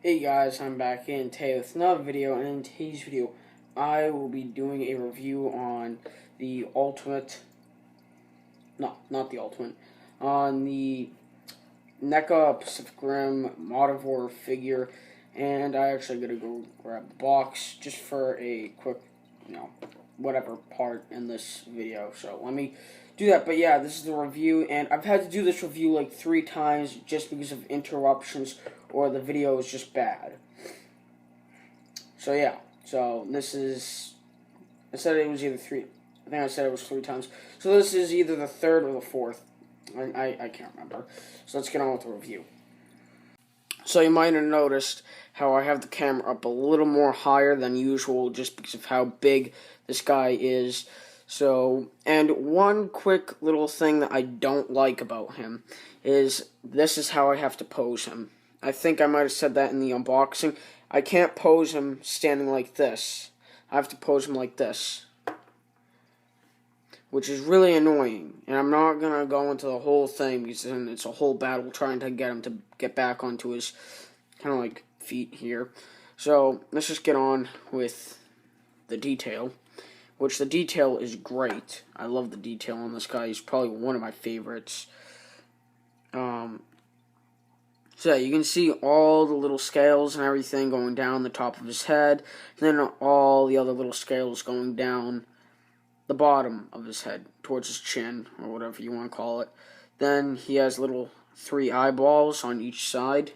Hey guys, I'm back in today with another video, and in today's video I will be doing a review on the ultimate, not the ultimate, on the NECA Pacific Rim Mutavore figure, and I actually gotta go grab the box just for a quick, whatever part in this video, so let me do that. But yeah, this is the review, and I've had to do this review like 3 times just because of interruptions or the video is just bad. So yeah, so this is, I said it was either 3, I think I said it was 3 times, so this is either the 3rd or the 4th, I can't remember. So let's get on with the review. So you might have noticed how I have the camera up a little more higher than usual just because of how big this guy is. So, and one quick little thing that I don't like about him is this is how I have to pose him. I think I might have said that in the unboxing. I can't pose him standing like this. I have to pose him like this, which is really annoying. And I'm not going to go into the whole thing because then it's a whole battle trying to get him to get back onto his kind of like feet here. So let's just get on with the detail, which the detail is great. I love the detail on this guy. He's probably one of my favorites. So yeah, you can see all the little scales and everything going down the top of his head, and then all the other little scales going down the bottom of his head, towards his chin, or whatever you want to call it. Then he has little 3 eyeballs on each side.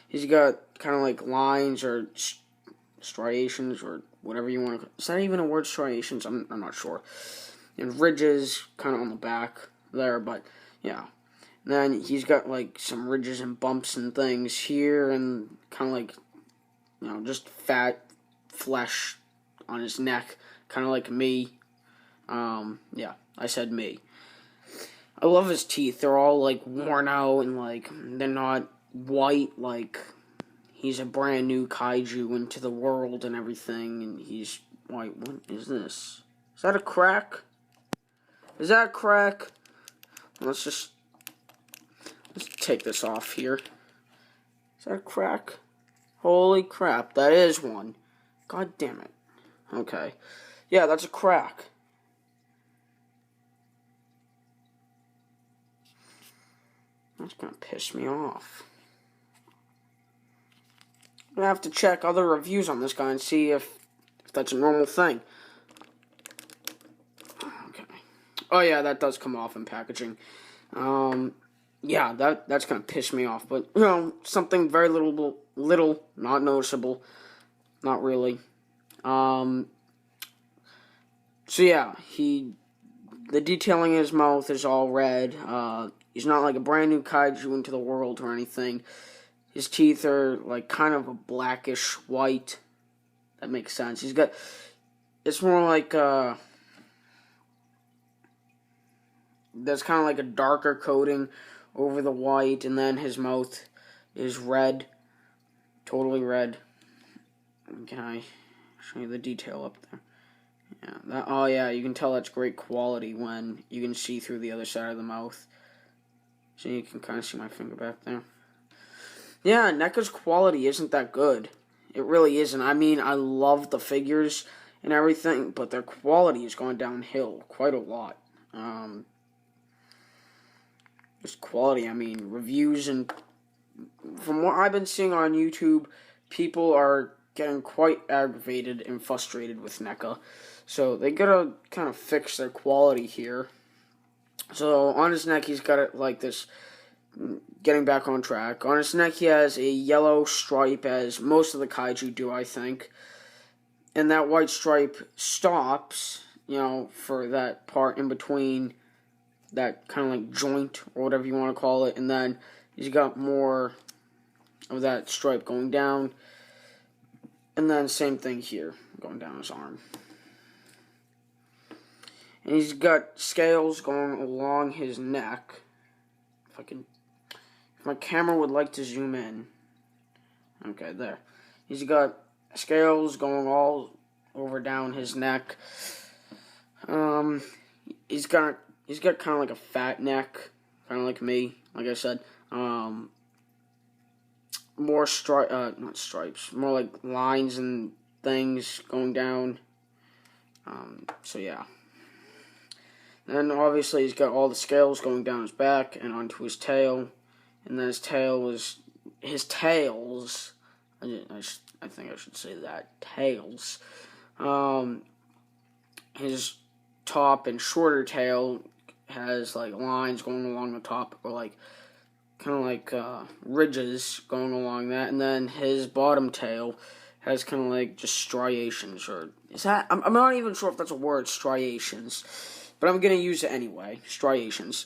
He's got kind of like lines or striations or whatever you want to. Is that even a word, striations? I'm not sure. And ridges kind of on the back there, but yeah. And then he's got like some ridges and bumps and things here, and kind of like, just fat flesh on his neck, kind of like me. Yeah, I said me. I love his teeth. They're all like worn out and like they're not white like he's a brand new kaiju into the world and everything, and he's white. What is this? Is that a crack? Is that a crack? Let's take this off here. Is that a crack? Holy crap, that is one. God damn it. Okay. Yeah, that's a crack. That's gonna piss me off. I'm gonna have to check other reviews on this guy and see if that's a normal thing. Okay. Oh yeah, that does come off in packaging. Yeah, that's gonna piss me off. But something very little, not noticeable, not really. So yeah, the detailing in his mouth is all red. He's not like a brand new kaiju into the world or anything. His teeth are like kind of a blackish white. That makes sense. It's more like there's kind of like a darker coating over the white, and then his mouth is red, totally red. Can I show you the detail up there? Yeah, oh yeah, you can tell that's great quality when you can see through the other side of the mouth. So you can kind of see my finger back there. Yeah, NECA's quality isn't that good. It really isn't. I mean, I love the figures and everything, but their quality has gone downhill quite a lot. Just quality, I mean, reviews, and from what I've been seeing on YouTube, people are getting quite aggravated and frustrated with NECA. So they gotta kind of fix their quality here. So on his neck, he's got it like this, getting back on track. On his neck, he has a yellow stripe, as most of the kaiju do, I think. And that white stripe stops, for that part in between, that kind of like joint, or whatever you want to call it. And then he's got more of that stripe going down. And then same thing here, going down his arm. And he's got scales going along his neck. If my camera would like to zoom in. Okay, there. He's got scales going all over down his neck. He's got kind of like a fat neck, kind of like me, like I said. More not stripes, more like lines and things going down. So yeah. Then obviously he's got all the scales going down his back and onto his tail, and then his tails. I think I should say that tails. His top and shorter tail has like lines going along the top, or like kind of like ridges going along that, and then his bottom tail has kind of like just striations, or is that? I'm not even sure if that's a word, striations, but I'm gonna use it anyway. Striations.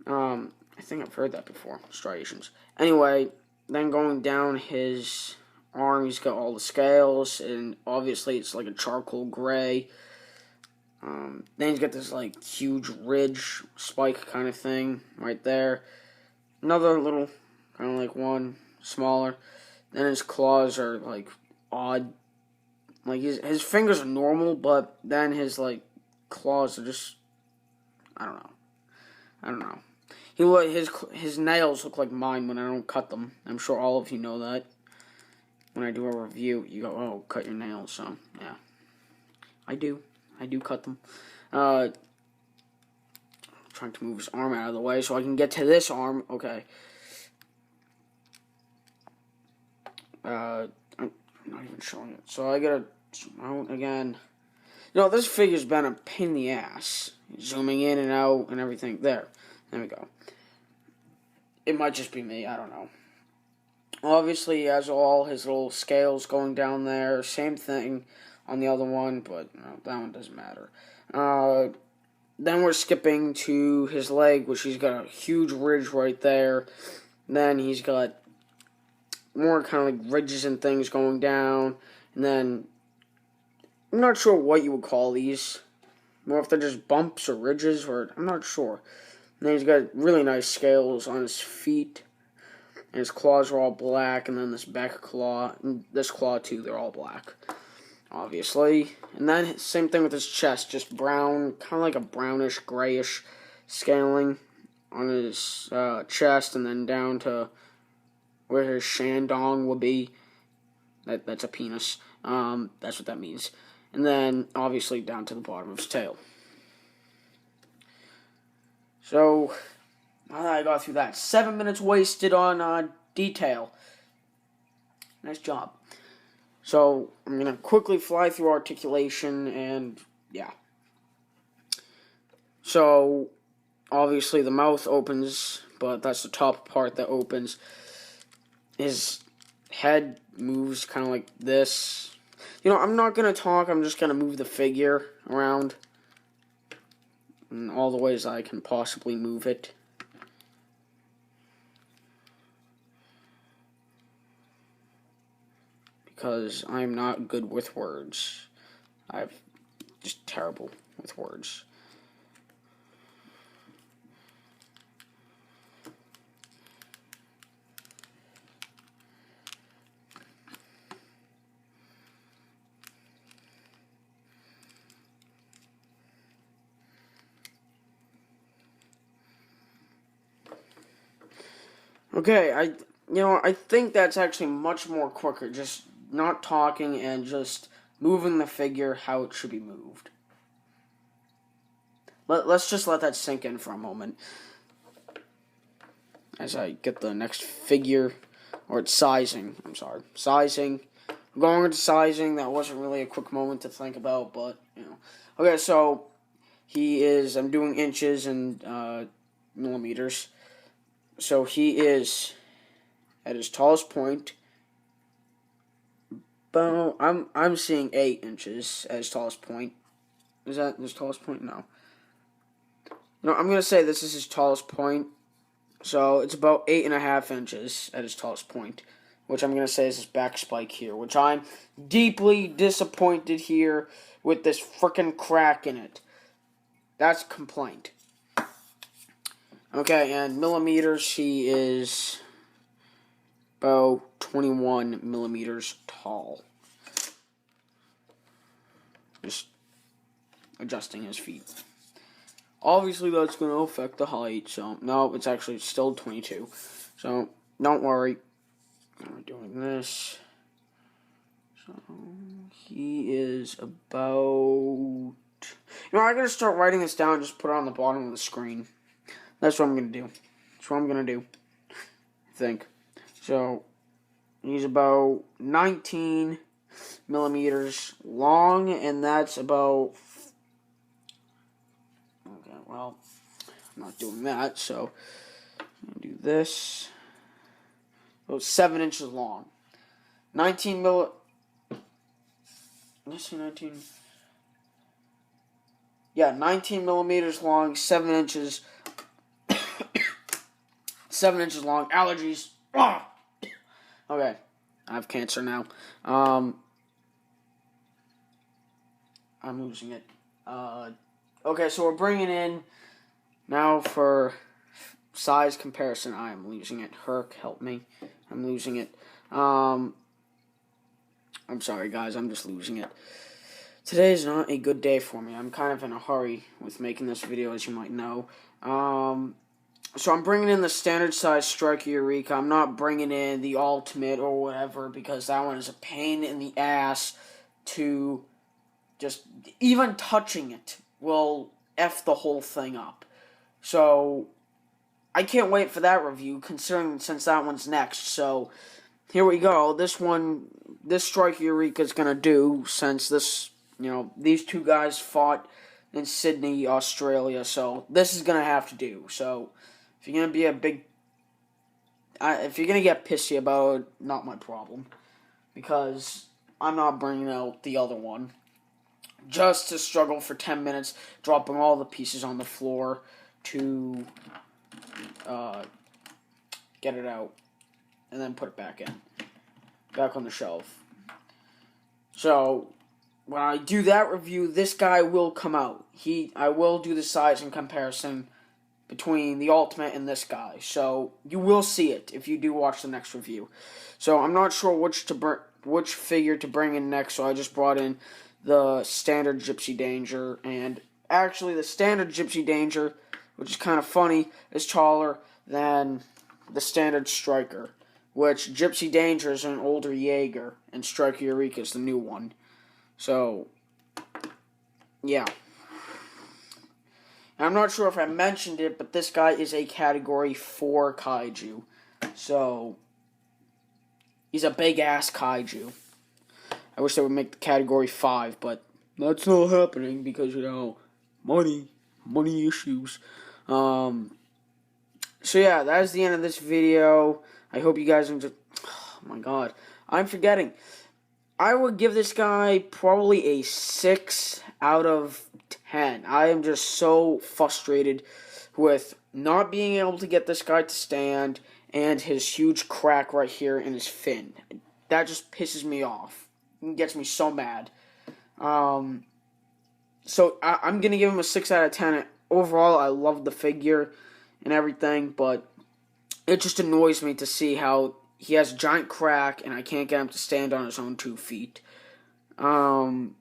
I think I've heard that before. Striations. Anyway, then going down his arm, he's got all the scales, and obviously it's like a charcoal gray. Then he's got this like huge ridge spike kind of thing right there. Another little kind of like one smaller. Then his claws are like odd. Like his fingers are normal, but then his like claws are just I don't know. His nails look like mine when I don't cut them. I'm sure all of you know that. When I do a review, you go, "Oh, cut your nails." So yeah, I do cut them. Trying to move his arm out of the way so I can get to this arm. Okay. I'm not even showing it. So I gotta zoom out again. This figure's been a pain in the ass. Zooming in and out and everything. There we go. It might just be me. I don't know. Obviously, he has all his little scales going down there. Same thing on the other one, but that one doesn't matter. Then we're skipping to his leg, which he's got a huge ridge right there. Then he's got more kind of like ridges and things going down. And then, I'm not sure what you would call these. More if they're just bumps or ridges, or I'm not sure. And then he's got really nice scales on his feet. And his claws are all black. And then this back claw, and this claw too, they're all black. Obviously. And then same thing with his chest, just brown, kind of like a brownish, grayish scaling on his chest, and then down to where his shandong would be. That's a penis. That's what that means. And then obviously down to the bottom of his tail. So now that I got through that, 7 minutes wasted on detail. Nice job. So, I'm going to quickly fly through articulation, and, yeah. So, obviously the mouth opens, but that's the top part that opens. His head moves kind of like this. I'm not going to talk, I'm just going to move the figure around in all the ways I can possibly move it. Because I'm not good with words. I'm just terrible with words. Okay, I think that's actually much more quicker. Just not talking and just moving the figure how it should be moved. Let's just let that sink in for a moment. As I get the next figure, or it's sizing, I'm sorry. Sizing. I'm going into sizing, that wasn't really a quick moment to think about, but, Okay, so, I'm doing inches and millimeters. So he is at his tallest point. But I'm seeing 8 inches at his tallest point. Is that his tallest point? No. I'm gonna say this is his tallest point. So it's about 8.5 inches at his tallest point, which I'm gonna say is his back spike here, which I'm deeply disappointed here with this frickin' crack in it. That's a complaint. Okay, and millimeters, he is about 21 millimeters tall. Just adjusting his feet. Obviously, that's going to affect the height, so no, it's actually still 22. So, don't worry. We're doing this. So, he is about... I'm going to start writing this down and just put it on the bottom of the screen. That's what I'm going to do. That's what I'm going to do. I think. So, he's about 19 millimeters long, and that's about... Okay, well, I'm not doing that, so I'm going to do this. About 7 inches long. 19 mil... Let's see, 19... Yeah, 19 millimeters long, 7 inches... 7 inches long. Allergies. Okay, I have cancer now. I'm losing it. Okay, so we're bringing in now for size comparison. I am losing it. Herc, help me. I'm losing it. I'm sorry, guys. I'm just losing it. Today is not a good day for me. I'm kind of in a hurry with making this video, as you might know. So I'm bringing in the standard size Striker Eureka. I'm not bringing in the Ultimate or whatever, because that one is a pain in the ass to just... Even touching it will F the whole thing up. So I can't wait for that review, considering since that one's next. So here we go. This Striker Eureka is going to do, since this, these two guys fought in Sydney, Australia. So this is going to have to do. So if you're going to be if you're going to get pissy about it, not my problem. Because I'm not bringing out the other one. Just to struggle for 10 minutes, dropping all the pieces on the floor to get it out. And then put it back in. Back on the shelf. So, when I do that review, this guy will come out. I will do the size and comparison between the Ultimate and this guy. So, you will see it if you do watch the next review. So, I'm not sure which figure to bring in next, so I just brought in the standard Gypsy Danger. And actually, the standard Gypsy Danger, which is kind of funny, is taller than the standard Striker. Which Gypsy Danger is an older Jaeger, and Striker Eureka is the new one. So, yeah. And I'm not sure if I mentioned it, but this guy is a Category 4 Kaiju. So, he's a big-ass Kaiju. I wish they would make the Category 5, but that's not happening because, money issues. So yeah, that is the end of this video. I hope you guys enjoyed. Oh my god, I'm forgetting. I would give this guy probably a 6 out of 10. I am just so frustrated with not being able to get this guy to stand and his huge crack right here in his fin. That just pisses me off. It gets me so mad. So I'm going to give him a 6 out of 10. Overall, I love the figure and everything, but it just annoys me to see how he has a giant crack and I can't get him to stand on his own 2 feet. So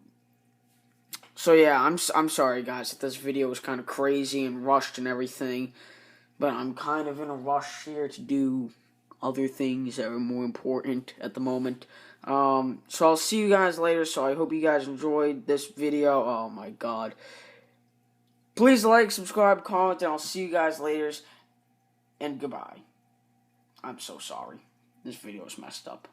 yeah, I'm sorry guys that this video was kind of crazy and rushed and everything, but I'm kind of in a rush here to do other things that are more important at the moment. So I'll see you guys later, so I hope you guys enjoyed this video. Oh my god. Please like, subscribe, comment, and I'll see you guys later, and goodbye. I'm so sorry. This video is messed up.